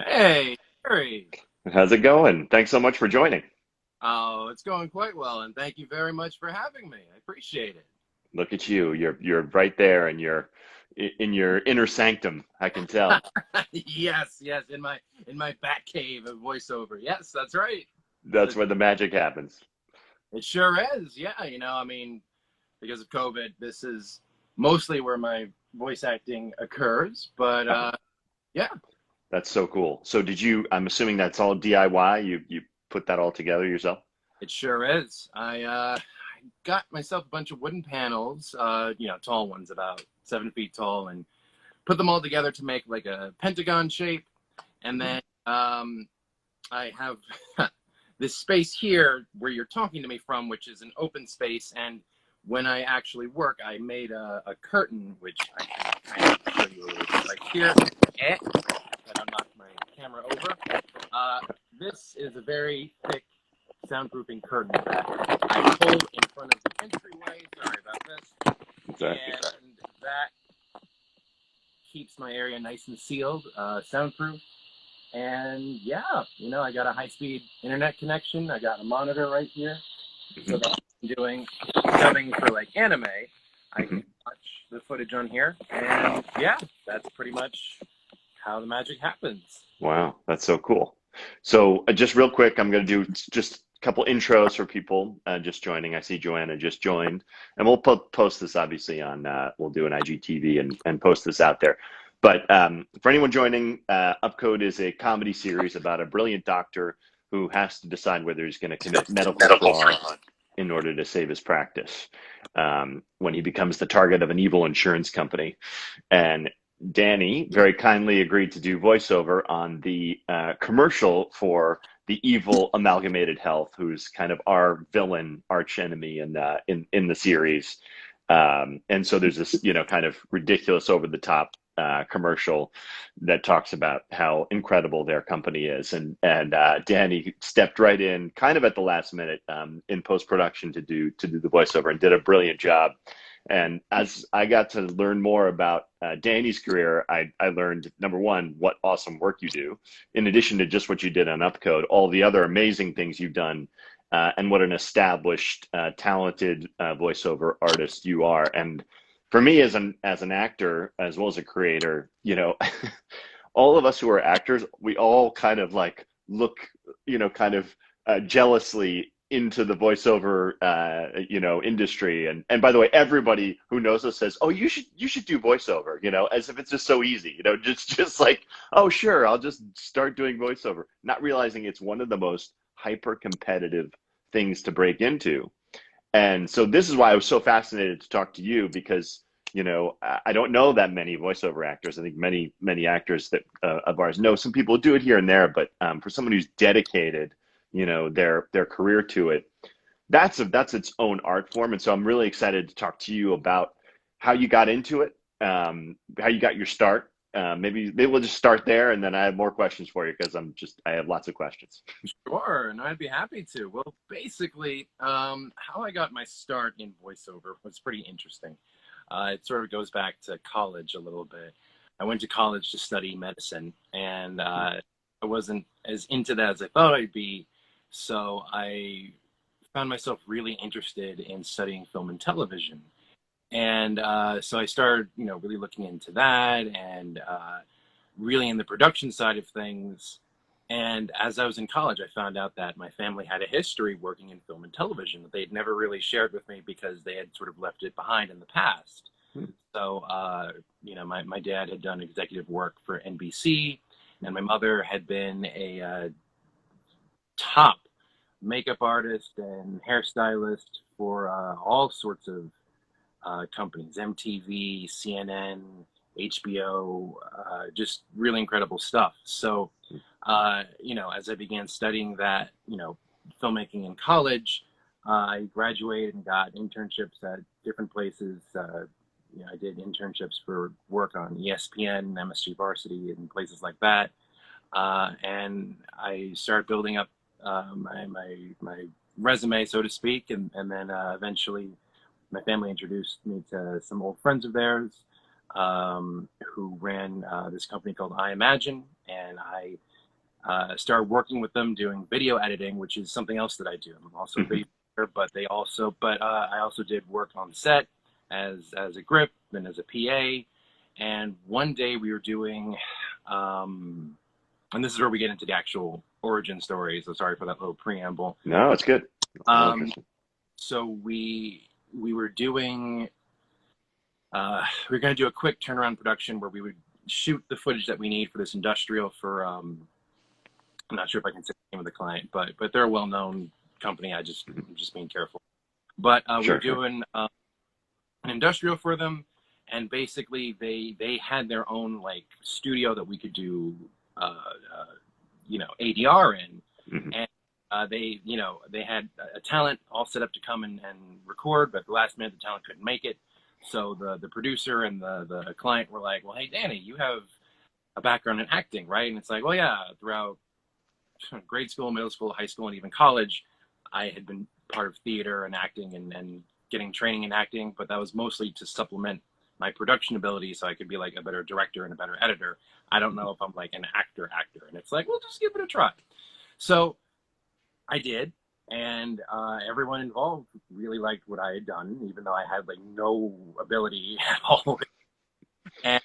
Hey, Jerry. How's it going? Thanks so much for joining. Oh, it's going quite well, and thank you very much for having me. I appreciate it. Look at you. You're right there and you're in your inner sanctum, I can tell. Yes, yes, in my bat cave of voiceover. Yes, that's right. That's That's, where the magic happens. it sure is. Yeah, I mean, because of COVID, this is mostly where my voice acting occurs. But Oh, yeah, that's so cool. So I'm assuming that's all DIY. You put that all together yourself? it sure is. I got myself a bunch of wooden panels, tall ones, about 7 feet tall, and put them all together to make like a pentagon shape. And Mhm. then I have this space here where you're talking to me from, which is an open space. And when I actually work, I made a curtain, which I can kind of show you a little bit like here. And I'll knock my camera over. Uh, this is a very thick soundproofing curtain that I pull in front of the entryway. Sorry about this. Sorry. And that keeps my area nice and sealed, soundproof. And yeah, I got a high-speed internet connection. I got a monitor right here, so Mhm. that I'm doing dubbing for like anime. I Mhm. can watch the footage on here, and yeah, that's pretty much how the magic happens. Wow, that's so cool. So just real quick, I'm going to do just a couple intros for people just joining. I see Joanna just joined, and we'll post this obviously on. We'll do an IGTV and post this out there. But for anyone joining, UpCode is a comedy series about a brilliant doctor who has to decide whether he's going to commit medical Medical fraud fraud. in order to save his practice. When he becomes the target of an evil insurance company, and Danny very kindly agreed to do voiceover on the commercial for the evil Amalgamated Health, who's kind of our villain, arch enemy in the series. And so there's this, kind of ridiculous, over the top commercial that talks about how incredible their company is, and Danny stepped right in, kind of at the last minute, in post production to do the voiceover and did a brilliant job. And as I got to learn more about Danny's career, I learned, number one, what awesome work you do, in addition to just what you did on Upcode, all the other amazing things you've done, and what an established, talented voiceover artist you are. And for me, as an actor as well as a creator, all of us who are actors, we all kind of like look, kind of jealously into the voiceover, industry. And by the way, everybody who knows us says, "Oh, you should do voiceover," as if it's just so easy, just like, "Oh, sure, I'll just start doing voiceover," not realizing it's one of the most hyper competitive things to break into. And so this is why I was so fascinated to talk to you, because I don't know that many voiceover actors. I think many actors that of ours know some people do it here and there, but for someone who's dedicated, their career to it, that's its own art form. And so I'm really excited to talk to you about how you got into it, how you got your start. Maybe we'll just start there, and then I have more questions for you because I have lots of questions. Sure, and I'd be happy to. Well, basically, how I got my start in voiceover was pretty interesting. It sort of goes back to college a little bit. I went to college to study medicine, and I wasn't as into that as I thought I'd be. So I found myself really interested in studying film and television. And so I started, really looking into that and really in the production side of things. And as I was in college, I found out that my family had a history working in film and television that they'd never really shared with me because they had sort of left it behind in the past. So, my dad had done executive work for NBC, and my mother had been a top makeup artist and hairstylist for all sorts of companies: MTV, CNN, HBO, just really incredible stuff. So, as I began studying that, filmmaking in college, I graduated and got internships at different places. I did internships for work on ESPN, MSG Varsity, and places like that. And I started building up my resume, so to speak, and then eventually my family introduced me to some old friends of theirs who ran this company called I Imagine, and I started working with them doing video editing, which is something else that I do. I'm also a video editor, but I also did work on set as a grip and as a PA. And one day we were doing, and this is where we get into the actual origin story. So sorry for that little preamble. No, it's good. So we were doing, we were going to do a quick turnaround production where we would shoot the footage that we need for this industrial for, I'm not sure if I can say the name of the client, but they're a well-known company. I'm just being careful. But we were doing an industrial for them. And basically they had their own like studio that we could do, ADR in. And they had a talent all set up to come and record, but at the last minute the talent couldn't make it. So the producer and the client were like, well, hey, Danny, you have a background in acting, right? And it's like, well, yeah, throughout grade school, middle school, high school, and even college, I had been part of theater and acting and getting training in acting, but that was mostly to supplement my production ability so I could be like a better director and a better editor. I don't know if I'm like an actor. And it's like, well, just give it a try. So I did. And everyone involved really liked what I had done, even though I had like no ability at all. And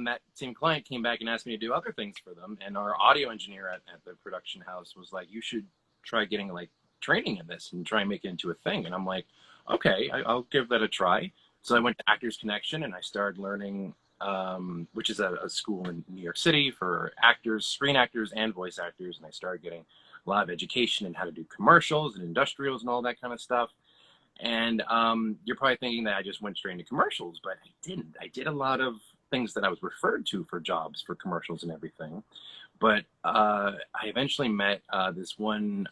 that same client came back and asked me to do other things for them. And our audio engineer at the production house was like, you should try getting like training in this and try and make it into a thing. And I'm like, okay, I'll give that a try. So I went to Actors Connection and I started learning, which is a school in New York City for actors, screen actors, and voice actors. And I started getting a lot of education in how to do commercials and industrials and all that kind of stuff. And you're probably thinking that I just went straight into commercials, but I didn't. I did a lot of things that I was referred to for jobs for commercials and everything. But I eventually met this one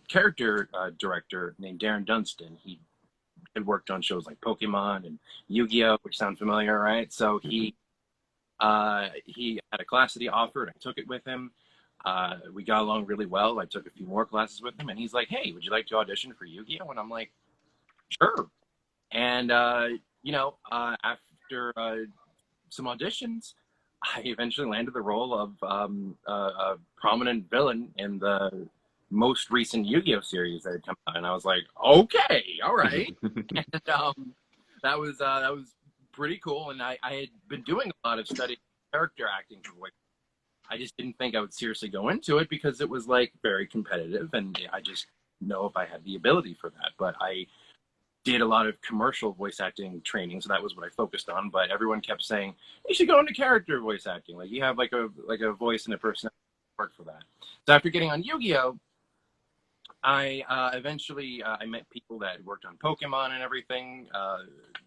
character director named Darren Dunstan. He had worked on shows like Pokemon and Yu-Gi-Oh, which sound familiar, right? So he had a class that he offered. I took it with him. We got along really well. I took a few more classes with him, and he's like, hey, would you like to audition for Yu-Gi-Oh? And I'm like, sure. And, after some auditions, I eventually landed the role of a prominent villain in the most recent Yu-Gi-Oh series that had come out. And I was like, okay, all right. And that was pretty cool. And I had been doing a lot of studying character acting for voice. I just didn't think I would seriously go into it because it was like very competitive, and I just know if I had the ability for that. But I did a lot of commercial voice acting training, so that was what I focused on. But everyone kept saying, you should go into character voice acting. Like you have like a voice and a personality work for that. So after getting on Yu-Gi-Oh, I eventually I met people that worked on Pokemon and everything.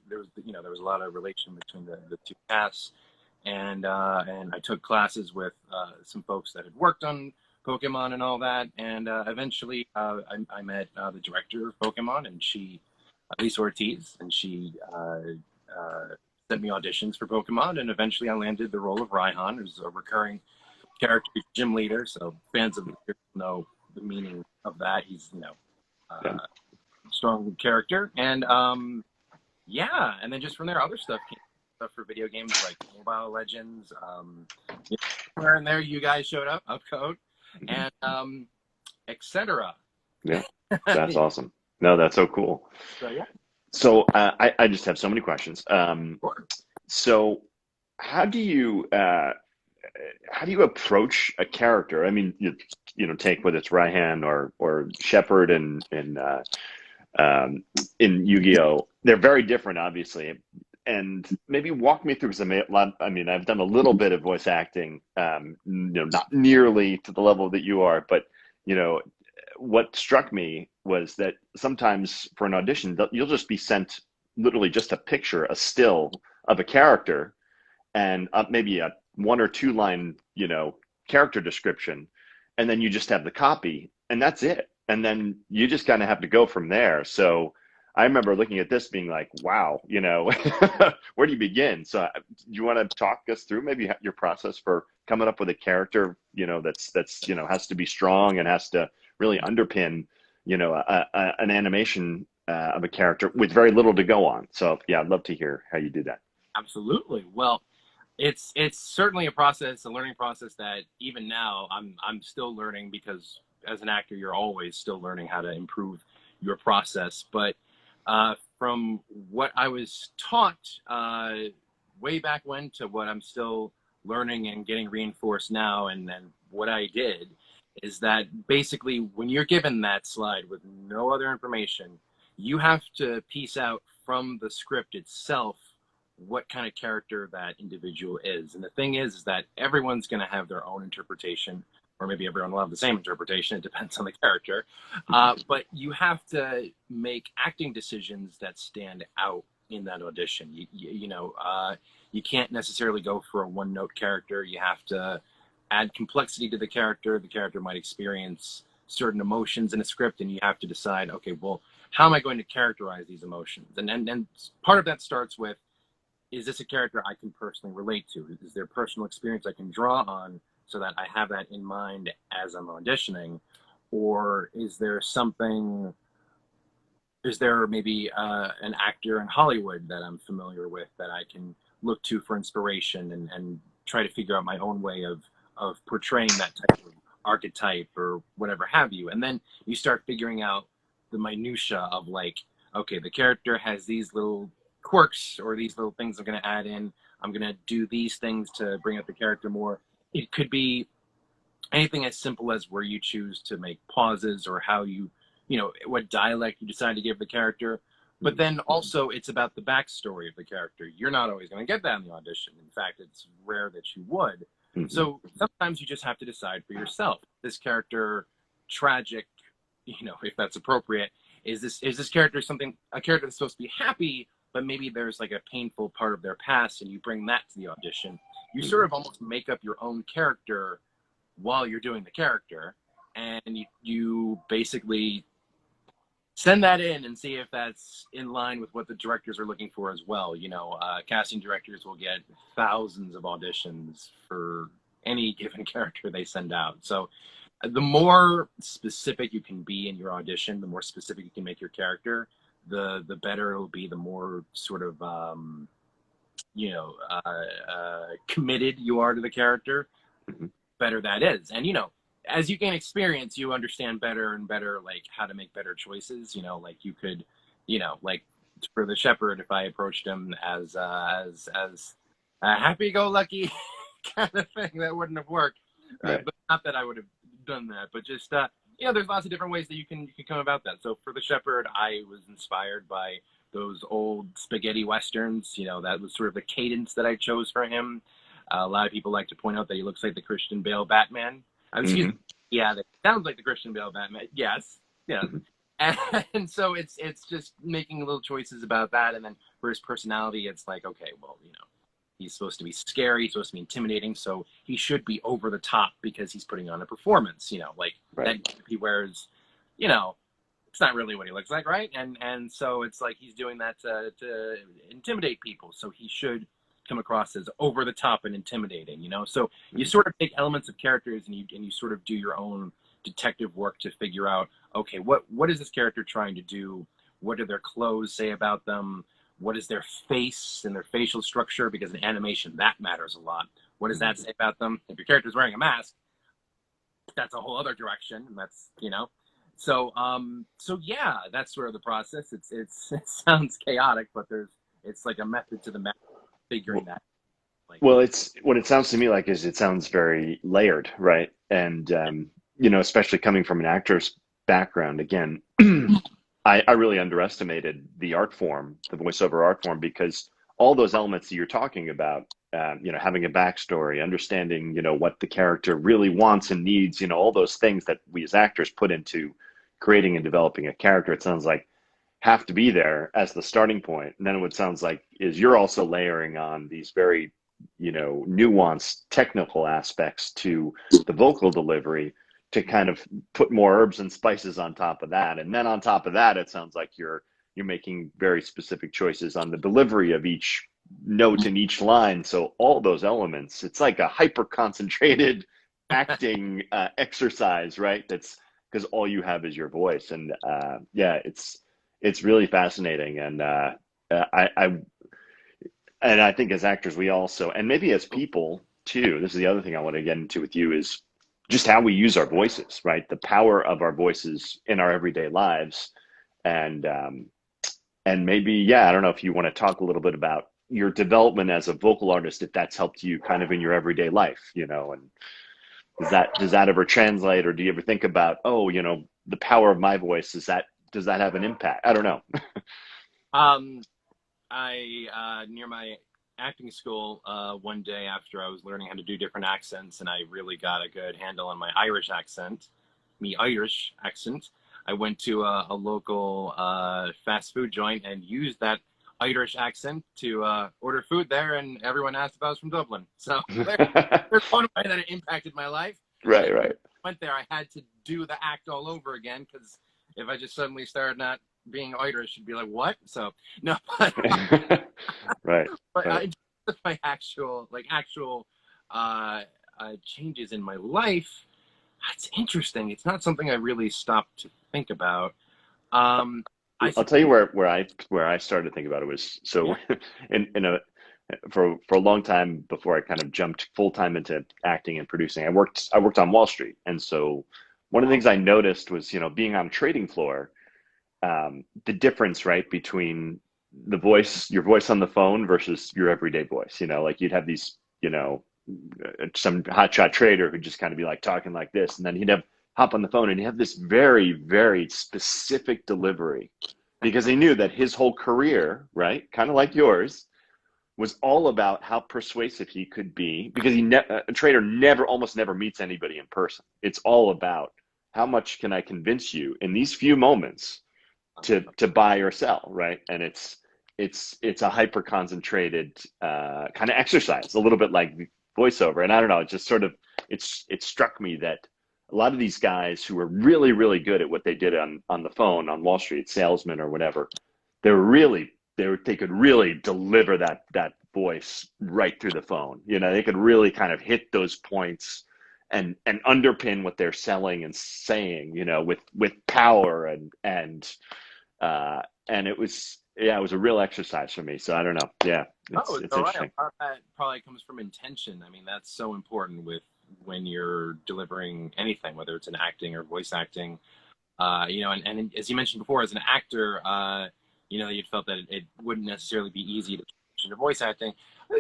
There was a lot of relation between the two casts. And I took classes with some folks that had worked on Pokemon and all that. And eventually I met the director of Pokemon, and Lisa Ortiz, and she sent me auditions for Pokemon. And eventually I landed the role of Raihan, who's a recurring character, gym leader. So fans of the series know the meaning of that. He's, strong character. And and then just from there, other stuff came. For video games like Mobile Legends, somewhere in there you guys showed up, UPCODE, and etc. Yeah, that's awesome. No, that's so cool. So yeah. So I just have so many questions. Sure. So how do you approach a character? I mean, take whether it's Raihan or Shepard in Yu-Gi-Oh. They're very different, obviously. And maybe walk me through, because I've done a little bit of voice acting, not nearly to the level that you are, but what struck me was that sometimes for an audition, you'll just be sent literally just a picture, a still of a character, and maybe a 1 or 2 line, character description, and then you just have the copy, and that's it. And then you just kind of have to go from there. So I remember looking at this being like, wow, where do you begin? So do you want to talk us through maybe your process for coming up with a character, that's has to be strong and has to really underpin, an animation of a character with very little to go on. So yeah, I'd love to hear how you do that. Absolutely. Well, It's certainly a process, a learning process that even now I'm still learning, because as an actor, you're always still learning how to improve your process. But from what I was taught way back when to what I'm still learning and getting reinforced now, and then what I did is that basically when you're given that slide with no other information, you have to piece out from the script itself what kind of character that individual is. And the thing is that everyone's going to have their own interpretation, or maybe everyone will have the same interpretation. It depends on the character. But you have to make acting decisions that stand out in that audition. You can't necessarily go for a one-note character. You have to add complexity to the character. The character might experience certain emotions in a script, and you have to decide, okay, well, how am I going to characterize these emotions? And part of that starts with, is this a character I can personally relate to? Is there personal experience I can draw on so that I have that in mind as I'm auditioning? Or is there maybe an actor in Hollywood that I'm familiar with that I can look to for inspiration and try to figure out my own way of portraying that type of archetype or whatever have you? And then you start figuring out the minutia of, like, okay, the character has these little quirks or these little things I'm going to add in. I'm going to do these things to bring up the character more. It could be anything as simple as where you choose to make pauses, or how what dialect you decide to give the character. But then also it's about the backstory of the character. You're not always going to get that in the audition. In fact, it's rare that you would. So sometimes you just have to decide for yourself, this character tragic, if that's appropriate. Is this character a character that's supposed to be happy, but maybe there's like a painful part of their past, and you bring that to the audition. You sort of almost make up your own character while you're doing the character, and you basically send that in and see if that's in line with what the directors are looking for as well. Casting directors will get thousands of auditions for any given character they send out. So the more specific you can be in your audition, the more specific you can make your character, the better it'll be, the more sort of committed you are to the character, better that is. And as you gain experience, you understand better and better, like, how to make better choices. Like, you could, like, for the shepherd, if I approached him as a happy-go-lucky kind of thing, that wouldn't have worked. Right. But not that I would have done that, but just there's lots of different ways that you can come about that. So for the shepherd, I was inspired by those old spaghetti westerns. That was sort of the cadence that I chose for him. A lot of people like to point out that he looks like the Christian Bale Batman. Yeah, that sounds like the Christian Bale Batman. Yes. And so it's just making little choices about that. And then for his personality, it's like, okay, well, he's supposed to be scary, he's supposed to be intimidating, so he should be over the top because he's putting on a performance. That he wears, it's not really what he looks like, right? And so it's like he's doing that to intimidate people, so he should come across as over the top and intimidating. So you sort of take elements of characters and you sort of do your own detective work to figure out, okay, what is this character trying to do? What do their clothes say about them? What is their face and their facial structure? Because in animation, that matters a lot. What does that say about them? If your character's wearing a mask, that's a whole other direction. And that's, So yeah, that's sort of the process. It sounds chaotic, but it's like a method to the madness, figuring that. Well, it's what it sounds to me like is it sounds very layered, right? And especially coming from an actor's background, again, I really underestimated the art form, the voiceover art form, because all those elements that you're talking about, having a backstory, understanding, what the character really wants and needs, all those things that we as actors put into creating and developing a character, it sounds like have to be there as the starting point. And then what it sounds like is you're also layering on these very, nuanced technical aspects to the vocal delivery to kind of put more herbs and spices on top of that. And then on top of that, it sounds like you're making very specific choices on the delivery of each note in each line. So all those elements, it's like a hyper concentrated acting exercise, right? That's because all you have is your voice. And it's really fascinating. And And I think as actors, we also, and maybe as people too, this is the other thing I want to get into with you is just how we use our voices, right? The power of our voices in our everyday lives. And, and maybe, yeah, I don't know if you want to talk a little bit about your development as a vocal artist, if that's helped you kind of in your everyday life, you know, and does that ever translate, or do you ever think about, oh, you know, the power of my voice, does that have an impact? I don't know. Um, near my acting school, one day after I was learning how to do different accents, and I really got a good handle on my Irish accent, Irish accent, I went to a local fast food joint and used that Irish accent to order food there, and everyone asked if I was from Dublin. So there's one way that it impacted my life. And Right, then right. went there, I had to do the act all over again, because if I just suddenly started not being Irish, you'd be like, what? So no, but Right, right. in terms of my actual changes in my life, it's interesting. It's not something I really stopped to think about. Um, I I'll tell you suppose, where I started to think about it was so yeah. in a for a long time before I kind of jumped full time into acting and producing. I worked on Wall Street, and so one of the Oh, things I noticed was, you know, being on a trading floor, the difference, right, between your voice on the phone versus your everyday voice. You know, like you'd have these, you know, some hotshot trader who'd just kind of be like talking like this, and then he'd have hop on the phone and he'd have this very, very specific delivery because he knew that his whole career, right, kind of like yours, was all about how persuasive he could be because a trader almost never meets anybody in person. It's all about how much can I convince you in these few moments to buy or sell, right? And it's a hyper concentrated kind of exercise, a little bit like voiceover. And I don't know, it just sort of it struck me that a lot of these guys who were really really good at what they did on the phone on Wall Street, salesmen or whatever, they could really deliver that voice right through the phone. You know, they could really kind of hit those points and underpin what they're selling and saying, you know, with power and it was, yeah, it was a real exercise for me. So I don't know. Yeah, oh, it's it's all right. A interesting. lot of that probably comes from intention. I mean, that's so important with when you're delivering anything, whether it's in acting or voice acting. You know, and as you mentioned before, as an actor, you know, you'd felt that it wouldn't necessarily be easy to transition to voice acting.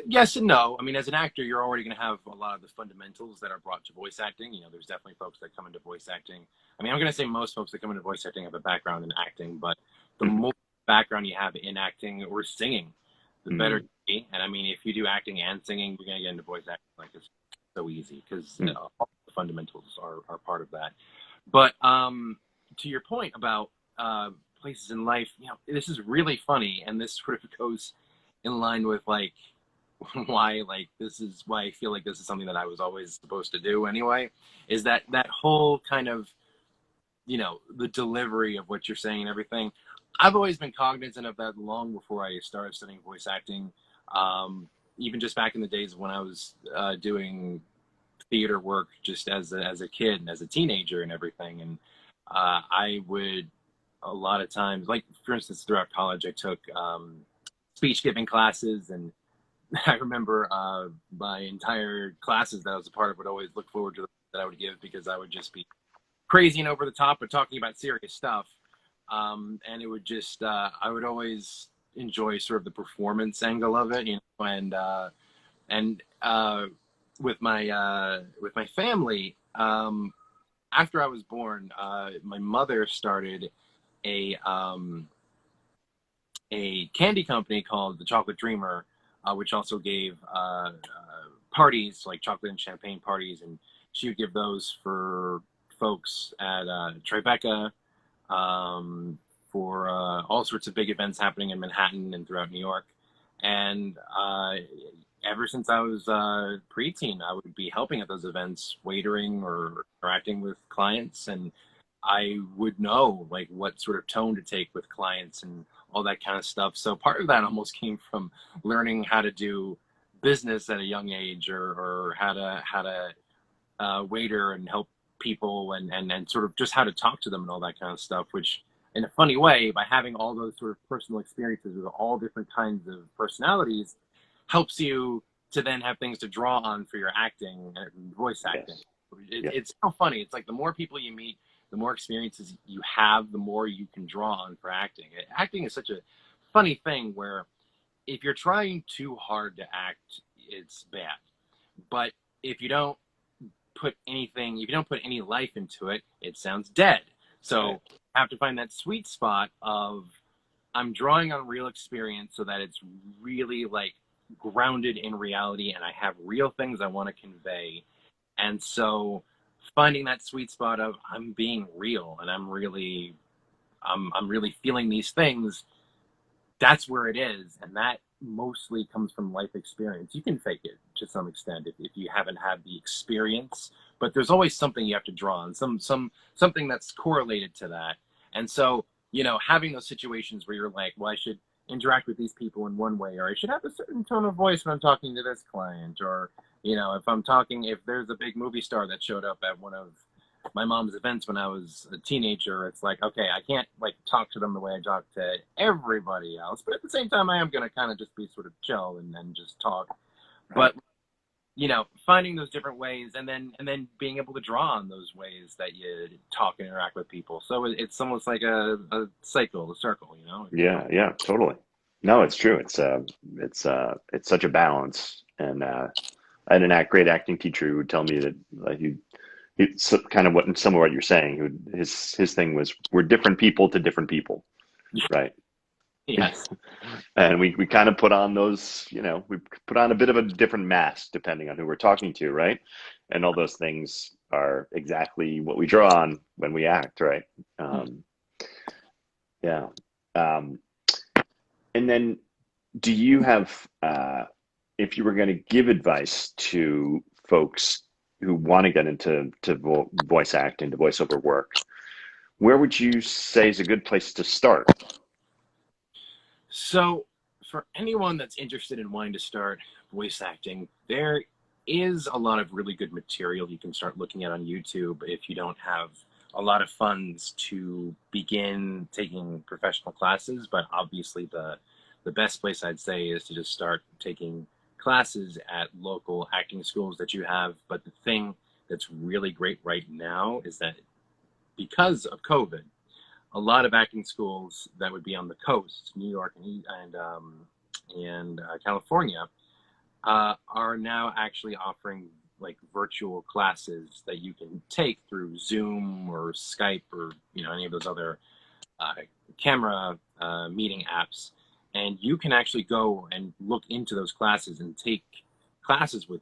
Yes and no. I mean, as an actor, you're already going to have a lot of the fundamentals that are brought to voice acting. You know, there's definitely folks that come into voice acting. I mean, I'm going to say most folks that come into voice acting have a background in acting, but the more background you have in acting or singing, the better Mm-hmm. you be. And I mean, if you do acting and singing, you're going to get into voice acting like it's so easy because all the fundamentals are part of that. But to your point about places in life, you know, this is really funny, and this sort of goes in line with like why this is why I feel like this is something that I was always supposed to do anyway. Is that whole kind of, you know, the delivery of what you're saying and everything. I've always been cognizant of that long before I started studying voice acting. Um, Even just back in the days when I was doing theater work just as a kid and as a teenager and everything. And I would a lot of times, like for instance, throughout college, I took speech giving classes, and I remember my entire classes that I was a part of would always look forward to that I would give because I would just be crazy and over the top, but talking about serious stuff. And it would just I would always enjoy sort of the performance angle of it, you know, and with my family, after I was born, my mother started a um, a candy company called the Chocolate Dreamer, which also gave parties like chocolate and champagne parties, and she would give those for folks at Tribeca, um, for all sorts of big events happening in Manhattan and throughout New York. And ever since I was preteen, I would be helping at those events, waitering or interacting with clients, and I would know like what sort of tone to take with clients and all that kind of stuff. So part of that almost came from learning how to do business at a young age, or how to waiter and help people, and sort of just how to talk to them and all that kind of stuff, which in a funny way, by having all those sort of personal experiences with all different kinds of personalities, helps you to then have things to draw on for your acting and voice acting. Yes. It's so funny. It's like the more people you meet, the more experiences you have, the more you can draw on for acting. Acting is such a funny thing where if you're trying too hard to act, it's bad. But if you don't put any life into it, it sounds dead. So I have to find that sweet spot of I'm drawing on real experience so that it's really like grounded in reality and I have real things I want to convey. And so finding that sweet spot of I'm being real and I'm really feeling these things, that's where it is. And that mostly comes from life experience. You can fake it to some extent if you haven't had the experience, but there's always something you have to draw on, something that's correlated to that. And so, you know, having those situations where you're like, well, I should interact with these people in one way, or I should have a certain tone of voice when I'm talking to this client, or, you know, if there's a big movie star that showed up at one of my mom's events when I was a teenager, it's like, okay, I can't like talk to them the way I talk to everybody else, but at the same time, I am going to kind of just be sort of chill and then just talk. Right. But, you know, finding those different ways and then being able to draw on those ways that you talk and interact with people. So it's almost like a cycle, a circle, you know? Yeah, totally. No, it's true. It's such a balance. And I had a great acting teacher who would tell me that like it's kind of some of what you're saying. His thing was we're different people to different people, right? Yes. And we kind of put on those, you know, we put on a bit of a different mask depending on who we're talking to, right? And all those things are exactly what we draw on when we act, right? Yeah. And then do you have, if you were going to give advice to folks who want to get into voice acting, to voiceover work, where would you say is a good place to start? So for anyone that's interested in wanting to start voice acting, there is a lot of really good material you can start looking at on YouTube if you don't have a lot of funds to begin taking professional classes. But obviously the best place I'd say is to just start taking classes at local acting schools that you have. But the thing that's really great right now is that because of COVID, a lot of acting schools that would be on the coast, New York and California, are now actually offering like virtual classes that you can take through Zoom or Skype or, you know, any of those other camera meeting apps. And you can actually go and look into those classes and take classes with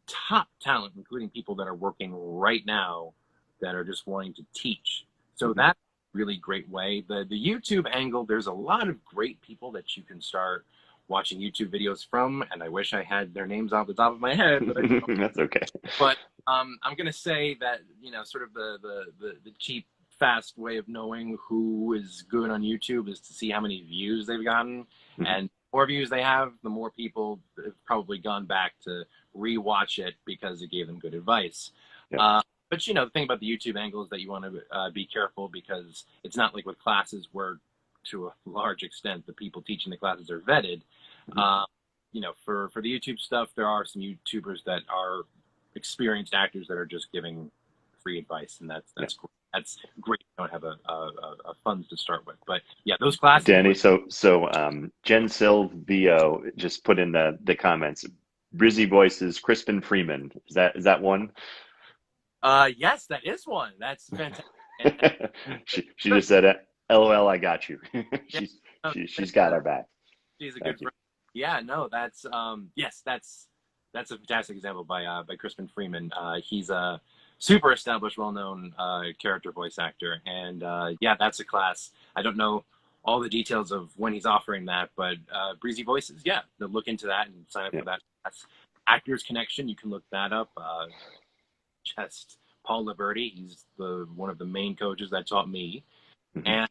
top talent, including people that are working right now that are just wanting to teach. So that's a really great way. The YouTube angle, there's a lot of great people that you can start watching YouTube videos from, and I wish I had their names off the top of my head, but I don't. That's okay. But I'm going to say that, you know, sort of the cheap, fast way of knowing who is good on YouTube is to see how many views they've gotten. And the more views they have, the more people have probably gone back to rewatch it because it gave them good advice. But, you know, the thing about the YouTube angle is that you want to be careful because it's not like with classes where, to a large extent, the people teaching the classes are vetted. You know, for the YouTube stuff, there are some YouTubers that are experienced actors that are just giving free advice, and that's cool. That's great. You don't have a funds to start with, but yeah, those classes. Danny, so Jen Silvio just put in the comments. Brizzy voices, Crispin Freeman. Is that one? Yes, that is one. That's fantastic. she just said, "LOL, I got you." she's got our back. She's a good friend. Yeah, no, that's yes, that's a fantastic example by Crispin Freeman. He's a super established, well-known character voice actor, and yeah, that's a class. I don't know all the details of when he's offering that, but Breezy Voices, yeah, look into that and sign up for that. That's Actors Connection. You can look that up. Just Paul Liberty, he's one of the main coaches that taught me, and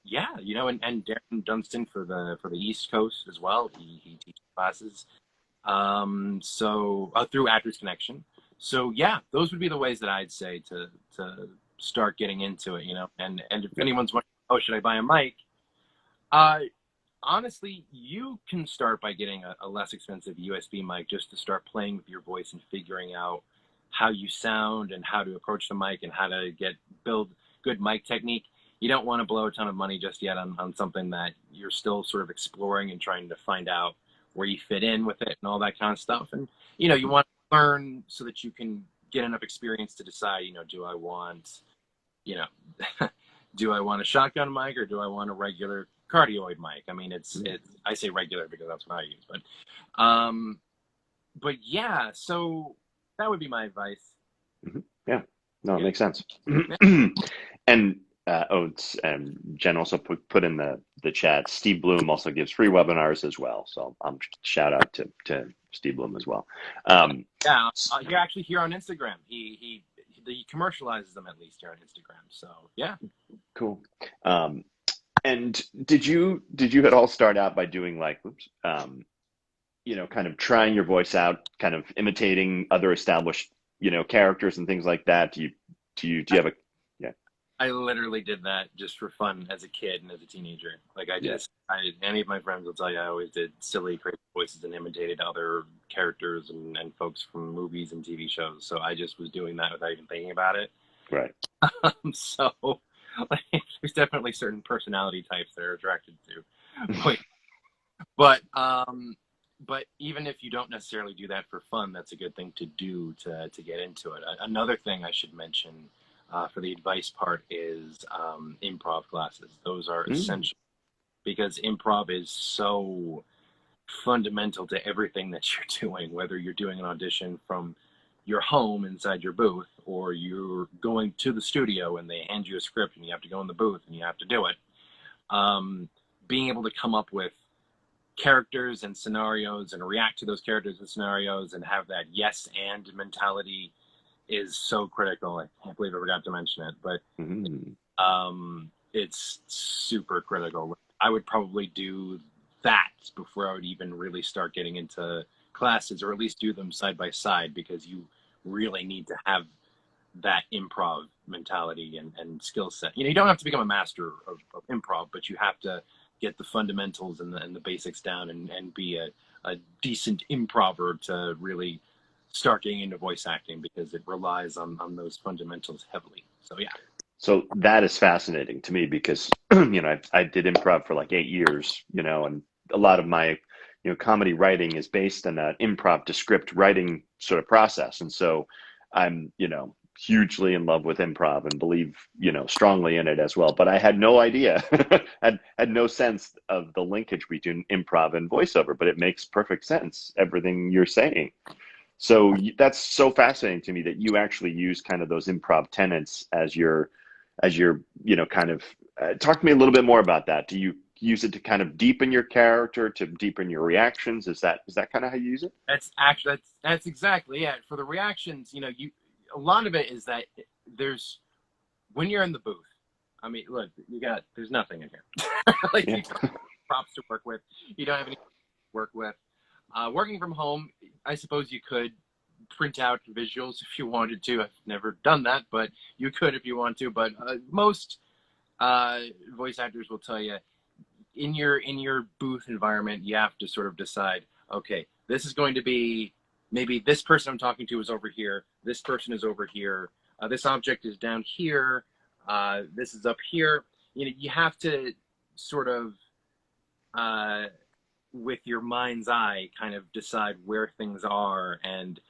yeah, you know, and Darren Dunstan for the East Coast as well. He teaches classes. So through Actors Connection. So yeah, those would be the ways that I'd say to start getting into it, you know. And if anyone's wondering, oh, should I buy a mic? honestly, you can start by getting a less expensive USB mic just to start playing with your voice and figuring out how you sound and how to approach the mic and how to build good mic technique. You don't want to blow a ton of money just yet on something that you're still sort of exploring and trying to find out where you fit in with it and all that kind of stuff. And, you want to learn so that you can get enough experience to decide, do I want, you know, do I want a shotgun mic or do I want a regular cardioid mic? I mean, it's I say regular because that's what I use, but yeah, so that would be my advice. Yeah, no, it makes sense. And Jen also put in the chat, Steve Bloom also gives free webinars as well. So shout out to Steve Bloom as well. Yeah, you're actually here on Instagram. He commercializes them at least here on Instagram. So yeah. Cool. And did you at all start out by doing like, kind of trying your voice out, kind of imitating other established, characters and things like that? Do you have a, yeah. I literally did that just for fun as a kid and as a teenager. Like any of my friends will tell you I always did silly, crazy voices and imitated other characters and folks from movies and TV shows. So I just was doing that without even thinking about it. Right. So there's definitely certain personality types that are attracted to. But even if you don't necessarily do that for fun, that's a good thing to do to get into it. Another thing I should mention for the advice part is improv classes. Those are essential because improv is so fundamental to everything that you're doing, whether you're doing an audition from your home inside your booth or you're going to the studio and they hand you a script and you have to go in the booth and you have to do it. Being able to come up with characters and scenarios and react to those characters and scenarios and have that yes and mentality is so critical. I can't believe I forgot to mention it, but it's super critical. I would probably do that before I would even really start getting into classes, or at least do them side by side, because you really need to have that improv mentality and skill set. You don't have to become a master of improv, but you have to get the fundamentals and the basics down and be a decent improver to really start getting into voice acting, because it relies on those fundamentals heavily. So yeah. So that is fascinating to me because, I did improv for like 8 years, and a lot of my, comedy writing is based on that improv to script writing sort of process. And so I'm, hugely in love with improv and believe, strongly in it as well. But I had no idea, had no sense of the linkage between improv and voiceover, but it makes perfect sense, everything you're saying. So that's so fascinating to me that you actually use kind of those improv tenets as your, kind of, talk to me a little bit more about that. Do you use it to kind of deepen your character, to deepen your reactions? Is that kind of how you use it? That's exactly it. For the reactions, a lot of it is that when you're in the booth, I mean, look, there's nothing in here. You don't have props to work with. You don't have any to work with. Working from home, I suppose you could print out visuals if you wanted to. I've never done that, but you could if you want to. But most voice actors will tell you, in your booth environment, you have to sort of decide, okay, this is going to be, maybe this person I'm talking to is over here, this person is over here, this object is down here, this is up here. You have to sort of, with your mind's eye, kind of decide where things are. And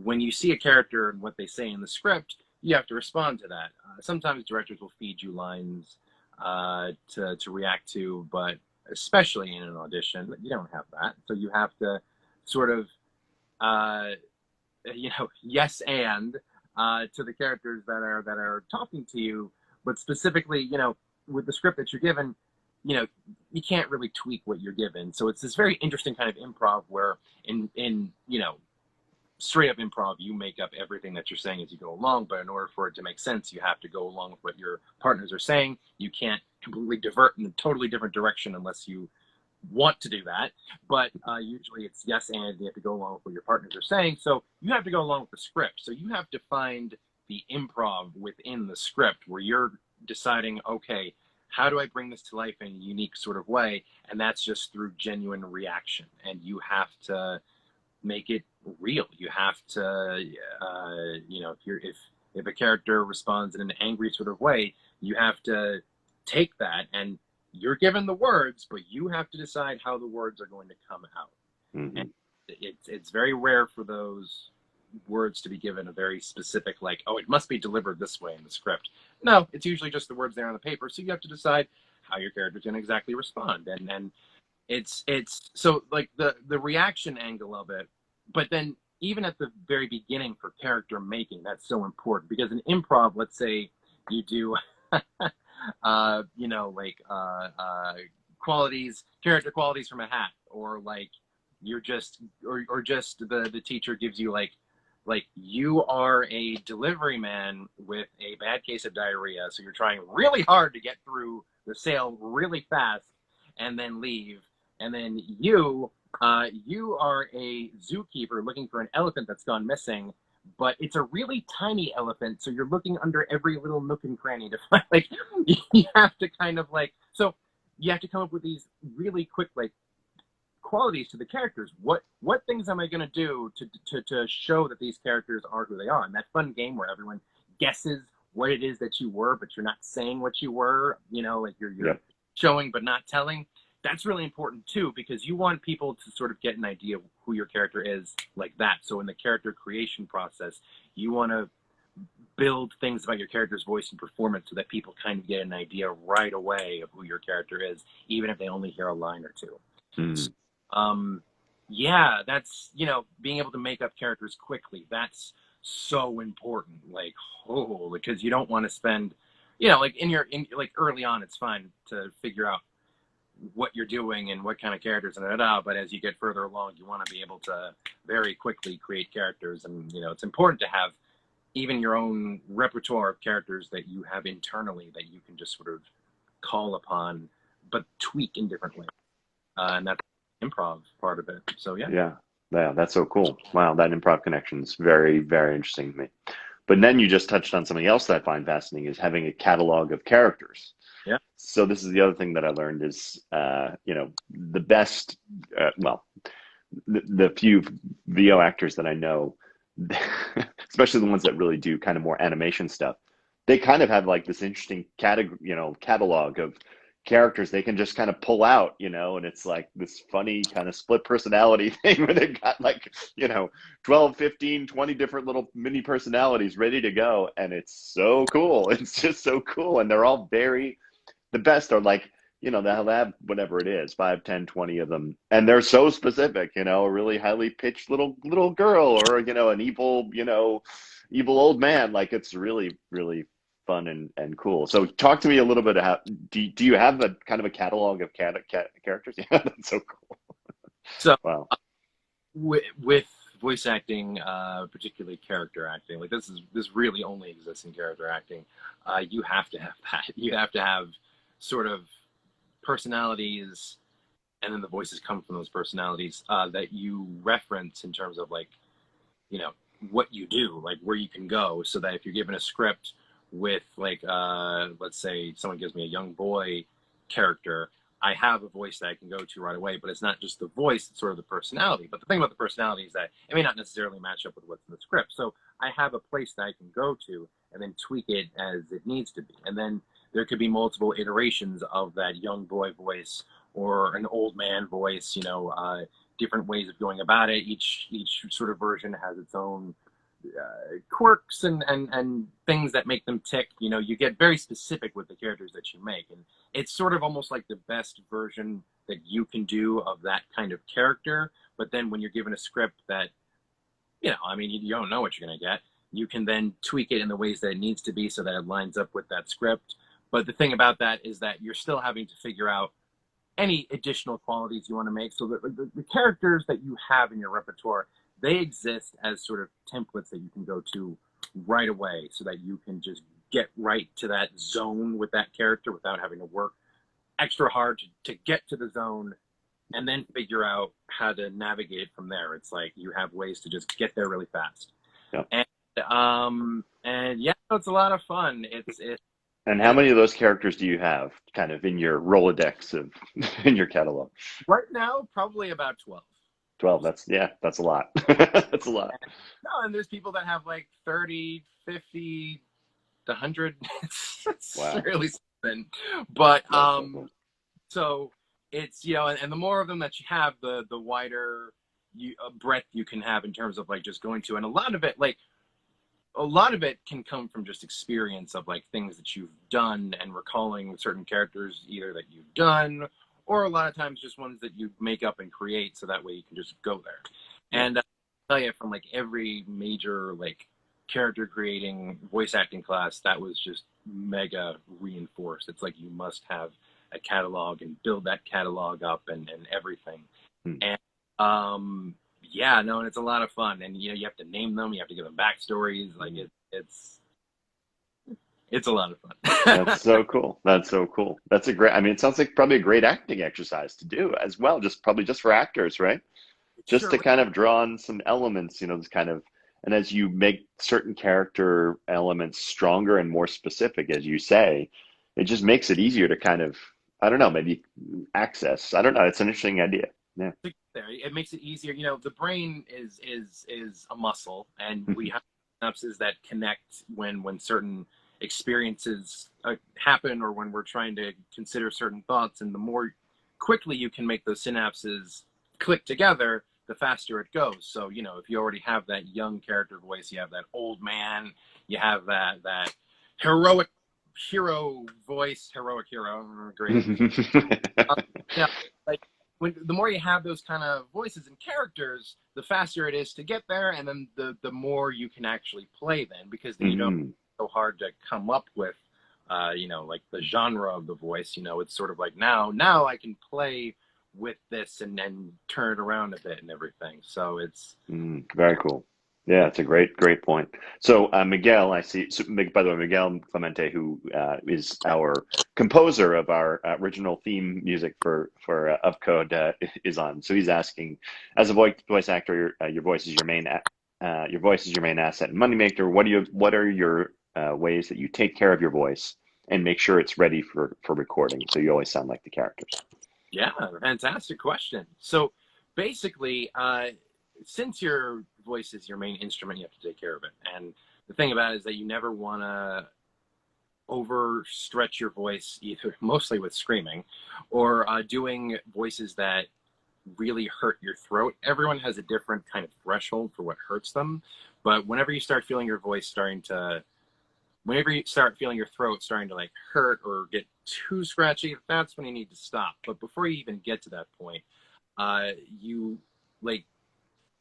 when you see a character and what they say in the script, you have to respond to that. Sometimes directors will feed you lines to react to, but especially in an audition, you don't have that. So you have to sort of, yes and to the characters that are talking to you, but specifically, with the script that you're given, you can't really tweak what you're given. So it's this very interesting kind of improv where in straight up improv, you make up everything that you're saying as you go along, but in order for it to make sense, you have to go along with what your partners are saying. You can't completely divert in a totally different direction unless you want to do that. But usually it's yes and you have to go along with what your partners are saying. So you have to go along with the script. So you have to find the improv within the script where you're deciding, okay, how do I bring this to life in a unique sort of way? And that's just through genuine reaction. And you have to make it real. You have to, you know, if a character responds in an angry sort of way, you have to take that, and you're given the words, but you have to decide how the words are going to come out. Mm-hmm. And it's very rare for those words to be given a very specific, like, oh, it must be delivered this way in the script. No, it's usually just the words there on the paper. So you have to decide how your character's going to exactly respond. And it's so like the reaction angle of it, but then even at the very beginning for character making, that's so important, because in improv, let's say you do, you know, like character qualities from a hat, or like you're just, or just the teacher gives you like you are a delivery man with a bad case of diarrhea, so you're trying really hard to get through the sale really fast and then leave. And then you are a zookeeper looking for an elephant that's gone missing, but it's a really tiny elephant, so you're looking under every little nook and cranny to find, like, you have to kind of like, so you have to come up with these really quick, like, qualities to the characters. What things am I going to do to show that these characters are who they are? And that fun game where everyone guesses what it is that you were, but you're not saying what you were, you know, like you're showing but not telling. That's really important too, because you want people to sort of get an idea of who your character is like that. So in the character creation process, you want to build things about your character's voice and performance so that people kind of get an idea right away of who your character is, even if they only hear a line or two. Mm. Yeah, that's, you know, being able to make up characters quickly, that's so important. Like, oh, because you don't want to spend, you know, like like early on, it's fine to figure out what you're doing and what kind of characters and but as you get further along, you want to be able to very quickly create characters. And, you know, it's important to have even your own repertoire of characters that you have internally that you can just sort of call upon, but tweak in different ways. And that's improv part of it. So yeah, that's so cool. Wow, that improv connection is very, very interesting to me. But then you just touched on something else that I find fascinating, is having a catalog of characters. Yeah. So this is the other thing that I learned is, you know, the best, the few VO actors that I know, especially the ones that really do kind of more animation stuff, they kind of have like this interesting catalog of characters they can just kind of pull out, you know, and it's like this funny kind of split personality thing where they've got like, you know, 12, 15, 20 different little mini personalities ready to go. And it's so cool. It's just so cool. And they're all the best are like, you know, they'll have whatever it is, 5, 10, 20 of them. And they're so specific, you know, a really highly pitched little girl, or, you know, an evil old man. Like, it's really, really fun and cool. So talk to me a little bit about, do you have a kind of a catalog of characters? Yeah, that's so cool. So wow. With voice acting, particularly character acting, like this really only exists in character acting. You have to have that. You have to have sort of personalities, and then the voices come from those personalities that you reference in terms of, like, you know, what you do, like where you can go, so that if you're given a script with, like, let's say someone gives me a young boy character, I have a voice that I can go to right away. But it's not just the voice, it's sort of the personality. But the thing about the personality is that it may not necessarily match up with what's in the script. So I have a place that I can go to and then tweak it as it needs to be. And then there could be multiple iterations of that young boy voice or an old man voice, you know, different ways of going about it. Each sort of version has its own quirks and things that make them tick. You know, you get very specific with the characters that you make, and it's sort of almost like the best version that you can do of that kind of character. But then when you're given a script that, you know, I mean, you don't know what you're going to get, you can then tweak it in the ways that it needs to be so that it lines up with that script. But the thing about that is that you're still having to figure out any additional qualities you want to make. So the characters that you have in your repertoire, they exist as sort of templates that you can go to right away, so that you can just get right to that zone with that character without having to work extra hard to get to the zone and then figure out how to navigate it from there. It's like you have ways to just get there really fast. Yeah. And yeah, it's a lot of fun. And how many of those characters do you have kind of in your Rolodex of in your catalog? Right now, probably about 12. 12. That's a lot. That's a lot. No, and there's people that have like 30, 50, 100. It's Wow. really something. But That's so cool. so it's, you know, and the more of them that you have, the wider breadth you can have in terms of like just going to, and a lot of it can come from just experience of like things that you've done and recalling certain characters either that you've done, or a lot of times just ones that you make up and create, so that way you can just go there. And I'll tell you, from like every major like character creating voice acting class, that was just mega reinforced. It's like you must have a catalog and build that catalog up and everything. And yeah, no, and it's a lot of fun. And you know, you have to name them, you have to give them backstories. Like it's a lot of fun. That's so cool. That's so cool. That's a great, I mean, it sounds like probably a great acting exercise to do as well, just probably just for actors, right? Just Sure. to kind of draw on some elements, you know, this kind of, and as you make certain character elements stronger and more specific, as you say, it just makes it easier to kind of, I don't know, maybe access. I don't know. It's an interesting idea. Yeah. There, it makes it easier. You know, the brain is a muscle, and we have synapses that connect when certain experiences happen, or when we're trying to consider certain thoughts. And the more quickly you can make those synapses click together, the faster it goes. So, you know, if you already have that young character voice, you have that old man, you have that heroic hero voice, heroic hero, great. Yeah, like the more you have those kind of voices and characters, the faster it is to get there, and then the more you can actually play then, because then you don't so hard to come up with, you know, like the genre of the voice. You know, it's sort of like now I can play with this and then turn it around a bit and everything. So it's very cool. Yeah, it's a great point. So Miguel, I see. So, by the way, Miguel Clemente, who is our composer of our original theme music for UPCODE, is on. So he's asking, as a voice actor, your voice is your main asset and moneymaker. What are your ways that you take care of your voice and make sure it's ready for recording, so you always sound like the characters? Yeah, fantastic question. So basically, since your voice is your main instrument, you have to take care of it. And the thing about it is that you never want to overstretch your voice, either mostly with screaming or doing voices that really hurt your throat. Everyone has a different kind of threshold for what hurts them. But whenever you start feeling your voice whenever you start feeling your throat starting to like hurt or get too scratchy, that's when you need to stop. But before you even get to that point, you like,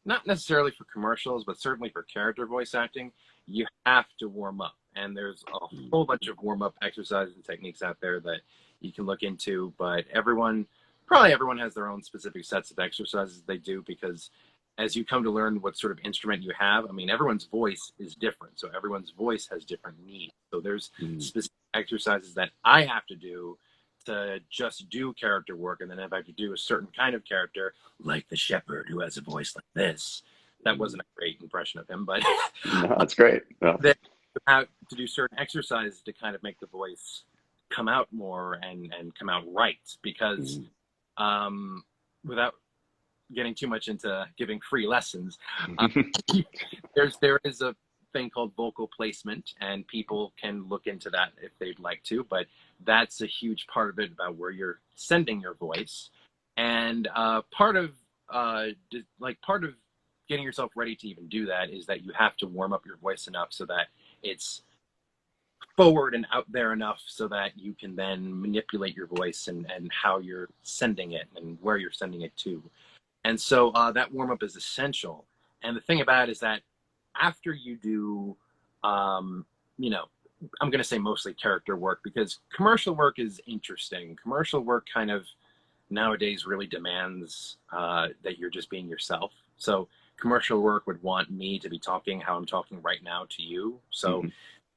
not necessarily for commercials, but certainly for character voice acting, you have to warm up. And there's a whole bunch of warm up exercises and techniques out there that you can look into, but probably everyone has their own specific sets of exercises they do, because as you come to learn what sort of instrument you have, I mean, everyone's voice is different. So everyone's voice has different needs. So there's specific exercises that I have to do to just do character work. And then if I have to do a certain kind of character, like the shepherd who has a voice like this, that wasn't a great impression of him, but no, that's great. Well, that you have to do certain exercises to kind of make the voice come out more and come out right. Because without getting too much into giving free lessons, there is a thing called vocal placement, and people can look into that if they'd like to, but that's a huge part of it, about where you're sending your voice. And part of getting yourself ready to even do that is that you have to warm up your voice enough so that it's forward and out there enough so that you can then manipulate your voice and how you're sending it and where you're sending it to. And so that warm-up is essential. And the thing about it is that after you do, you know, I'm going to say mostly character work, because commercial work is interesting. Commercial work kind of nowadays really demands that you're just being yourself. So commercial work would want me to be talking how I'm talking right now to you. So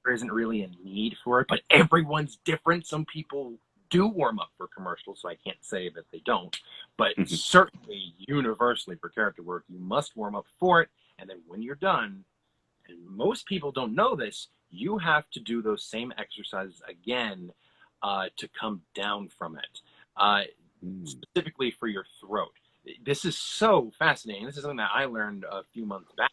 there isn't really a need for it, but everyone's different. Some people do warm up for commercials, so I can't say that they don't, but certainly universally for character work, you must warm up for it. And then when you're done, and most people don't know this, you have to do those same exercises again to come down from it, specifically for your throat. This is so fascinating. This is something that I learned a few months back.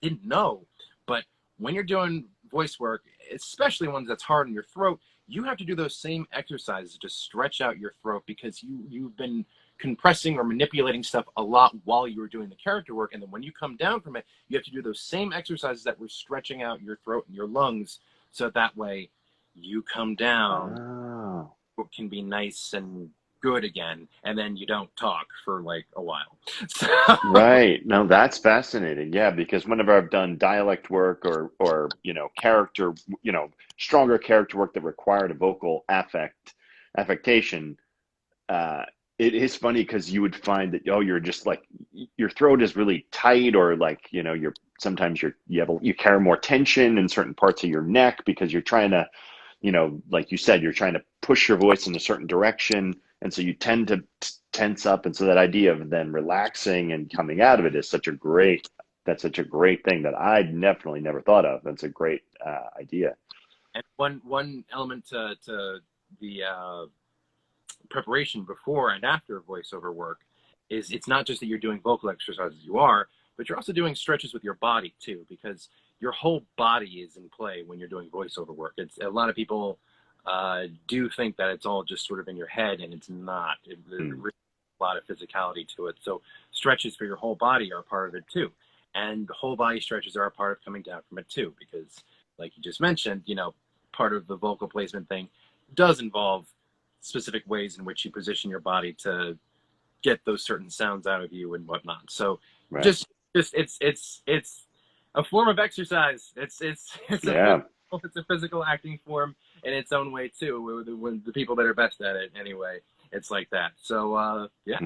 Didn't know, but when you're doing voice work, especially ones that's hard on your throat, you have to do those same exercises to stretch out your throat, because you've been compressing or manipulating stuff a lot while you were doing the character work. And then when you come down from it, you have to do those same exercises that were stretching out your throat and your lungs, so that way you come down, it can be nice and good again, and then you don't talk for like a while. Right. No, that's fascinating. Yeah, because whenever I've done dialect work or character, stronger character work that required a vocal affectation, it is funny because you would find that you're just like your throat is really tight, or like you're sometimes you carry more tension in certain parts of your neck because you're trying to, like you said, you're trying to push your voice in a certain direction, and so you tend to tense up, and so that idea of then relaxing and coming out of it is such a great thing that I definitely never thought of. That's a great idea. And one element to the preparation before and after voiceover work is it's not just that you're doing vocal exercises, but you're also doing stretches with your body too, because your whole body is in play when you're doing voiceover work. It's a lot of people do think that it's all just sort of in your head, and it's not. There's really a lot of physicality to it. So stretches for your whole body are a part of it too, and the whole body stretches are a part of coming down from it too, because like you just mentioned, part of the vocal placement thing does involve specific ways in which you position your body to get those certain sounds out of you and whatnot. So right. just it's a form of exercise. It's a physical acting form in its own way too. When the people that are best at it, anyway, it's like that. So yeah.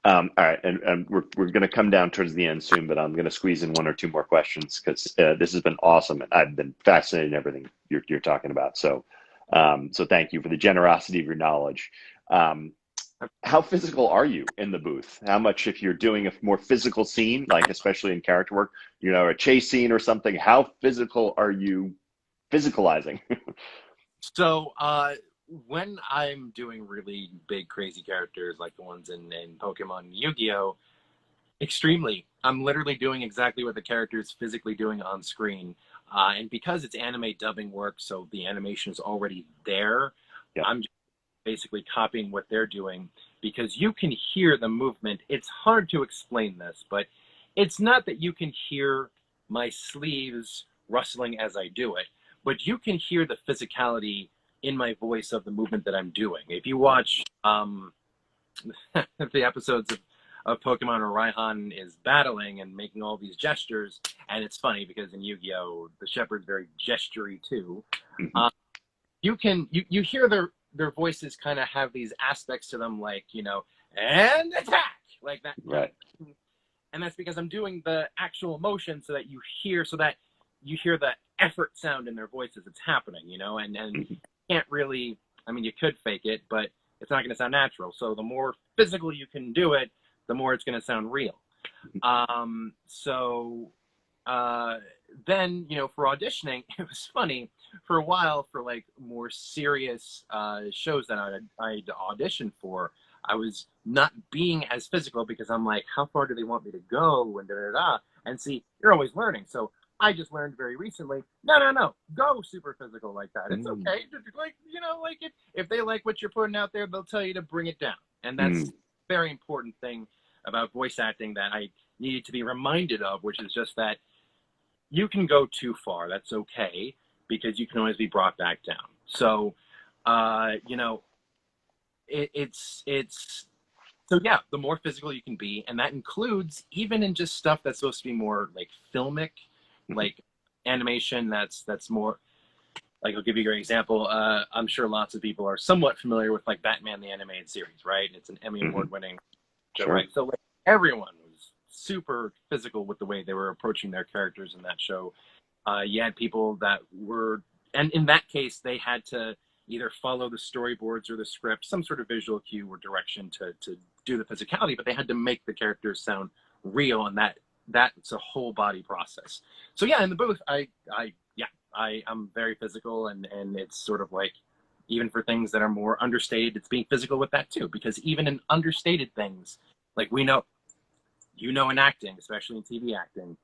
All right, and we're going to come down towards the end soon, but I'm going to squeeze in one or two more questions because this has been awesome, and I've been fascinated in everything you're talking about. So, so thank you for the generosity of your knowledge. How physical are you in the booth? How much, if you're doing a more physical scene, like especially in character work, a chase scene or something, how physical are you physicalizing? So when I'm doing really big, crazy characters like the ones in Pokemon Yu-Gi-Oh, extremely. I'm literally doing exactly what the character is physically doing on screen. And because it's anime dubbing work, so the animation is already there, Yep. I'm just basically copying what they're doing, because you can hear the movement. It's hard to explain this, but it's not that you can hear my sleeves rustling as I do it, but you can hear the physicality in my voice of the movement that I'm doing. If you watch the episodes of Pokemon where Raihan is battling and making all these gestures, and it's funny because in Yu-Gi-Oh, the Shepherd's very gestury too. You hear their voices kind of have these aspects to them, like, and attack, like that. Right. And that's because I'm doing the actual motion so that you hear the effort sound in their voices. It's happening, and you can't really, you could fake it, but it's not going to sound natural. So the more physical you can do it, the more it's going to sound real. Then, for auditioning, it was funny. For a while, for like more serious shows that I'd auditioned for, I was not being as physical because I'm like, how far do they want me to go? And da-da-da. And see, you're always learning. So I just learned very recently, no, go super physical like that. It's okay. Like, if they like what you're putting out there, they'll tell you to bring it down. And that's a very important thing about voice acting that I needed to be reminded of, which is just that you can go too far. That's okay, because you can always be brought back down. So, so yeah, the more physical you can be, and that includes even in just stuff that's supposed to be more like filmic, like animation. That's more like, I'll give you a great example. I'm sure lots of people are somewhat familiar with like Batman the Animated Series, right? It's an Emmy Award-winning show, right? So like everyone was super physical with the way they were approaching their characters in that show. You had people that were, and in that case, they had to either follow the storyboards or the script, some sort of visual cue or direction to do the physicality, but they had to make the characters sound real, and that's a whole body process. So yeah, in the booth, I I'm very physical, and it's sort of like, even for things that are more understated, it's being physical with that too, because even in understated things, like we know, in acting, especially in TV acting,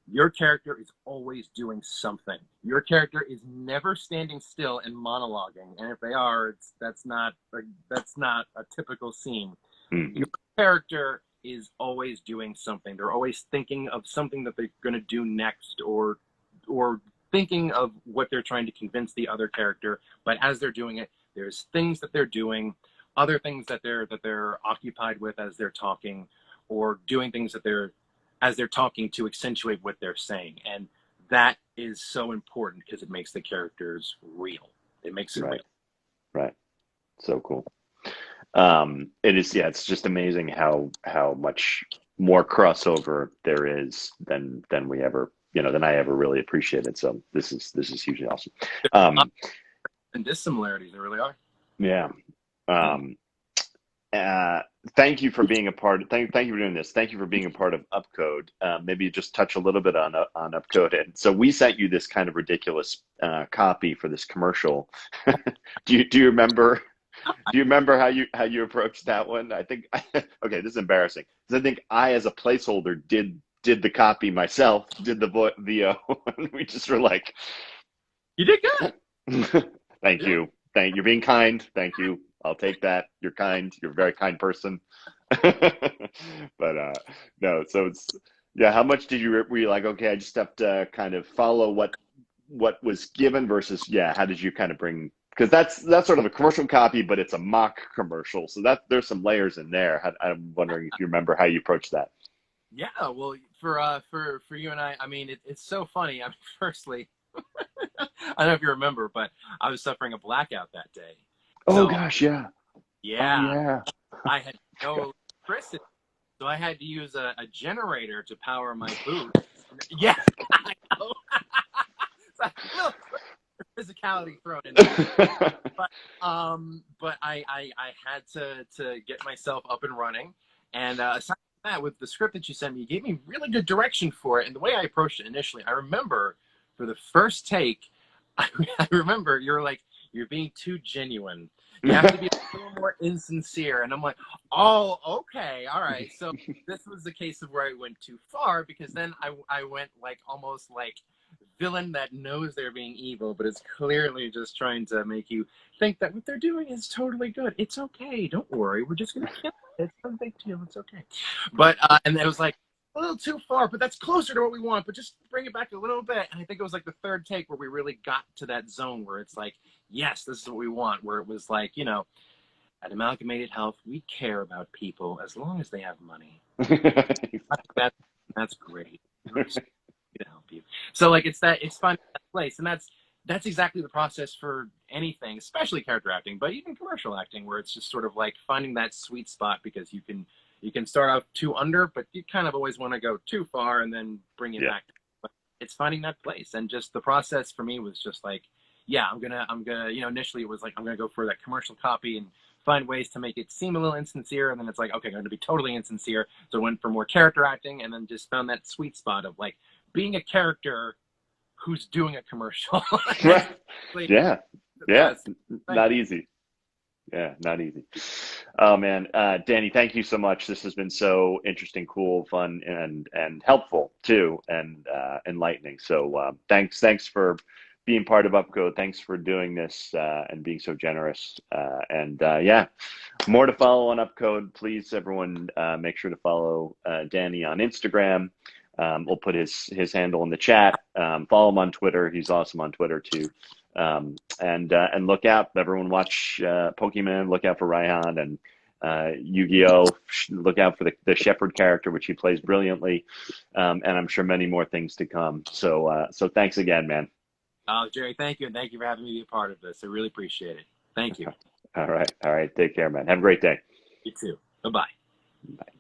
your character is always doing something. Your character is never standing still and monologuing, and if they are, that's not a typical scene. Mm-hmm. Your character is always doing something. They're always thinking of something that they're going to do next, or thinking of what they're trying to convince the other character. But as they're doing it, there's things that they're doing, other things that they're occupied with as they're talking, or doing things as they're talking to accentuate what they're saying. And that is so important because it makes the characters real. It makes it real. Right. So cool. It is, yeah, it's just amazing how much more crossover there is than we ever, than I ever really appreciated. So this is hugely awesome. And dissimilarities, there really are. Yeah. Thank you for being a part. Thank you for doing this. Thank you for being a part of UPCODE. Maybe just touch a little bit on UPCODE. And so we sent you this kind of ridiculous copy for this commercial. Do you remember? Do you remember how you approached that one? I think okay, this is embarrassing because I think I, as a placeholder, did the copy myself, did the VO, and we just were like, "You did good." Thank you. You're being kind. Thank you. I'll take that. You're kind. You're a very kind person. But no, so it's, yeah. How much were you like, okay, I just have to kind of follow what was given versus, yeah, how did you kind of bring, because that's sort of a commercial copy, but it's a mock commercial, so that there's some layers in there. I'm wondering if you remember how you approached that. Yeah, well, for you and I mean, it's so funny. I mean, firstly, I don't know if you remember, but I was suffering a blackout that day. Oh gosh, yeah. Yeah. Oh, yeah. I had no electricity, so I had to use a generator to power my booth. Yeah, I know. So, well, physicality thrown in there. But I had to get myself up and running. And aside from that, with the script that you sent me, you gave me really good direction for it. And the way I approached it initially, I remember for the first take, I remember you were like, "You're being too genuine. You have to be a little more insincere." And I'm like, "Oh, okay, all right." So this was the case of where I went too far, because then I went like almost like villain that knows they're being evil, but is clearly just trying to make you think that what they're doing is totally good. It's okay. Don't worry. We're just going to kill it. It's no big deal. It's okay. But, and it was like a little too far, but that's closer to what we want, but just bring it back a little bit. And I think it was like the third take where we really got to that zone where it's like, yes, this is what we want, where it was like, at Amalgamated Health, we care about people as long as they have money. That's great. To help you. So like it's fun that place, and that's exactly the process for anything, especially character acting, but even commercial acting, where it's just sort of like finding that sweet spot, because you can start out too under, but you kind of always want to go too far and then bring it back. But it's finding that place, and just the process for me was just like, yeah, I'm gonna initially it was like, I'm gonna go for that commercial copy and find ways to make it seem a little insincere, and then it's like, okay, I'm going to be totally insincere, so I went for more character acting, and then just found that sweet spot of like being a character who's doing a commercial. Yeah. Not easy. Yeah, not easy. Oh man, Danny, thank you so much. This has been so interesting, cool, fun, and helpful too, and enlightening. So thanks for being part of UPCODE. Thanks for doing this and being so generous. And yeah, more to follow on UPCODE. Please, everyone, make sure to follow Danny on Instagram. We'll put his handle in the chat. Follow him on Twitter. He's awesome on Twitter too. And look out, everyone, watch Pokemon. Look out for Raihan and Yu-Gi-Oh. Look out for the Shepherd character, which he plays brilliantly. And I'm sure many more things to come. So thanks again, man. Oh, Jerry, thank you. And thank you for having me be a part of this. I really appreciate it. Thank you. All right. Take care, man. Have a great day. You too. Bye-bye. Bye.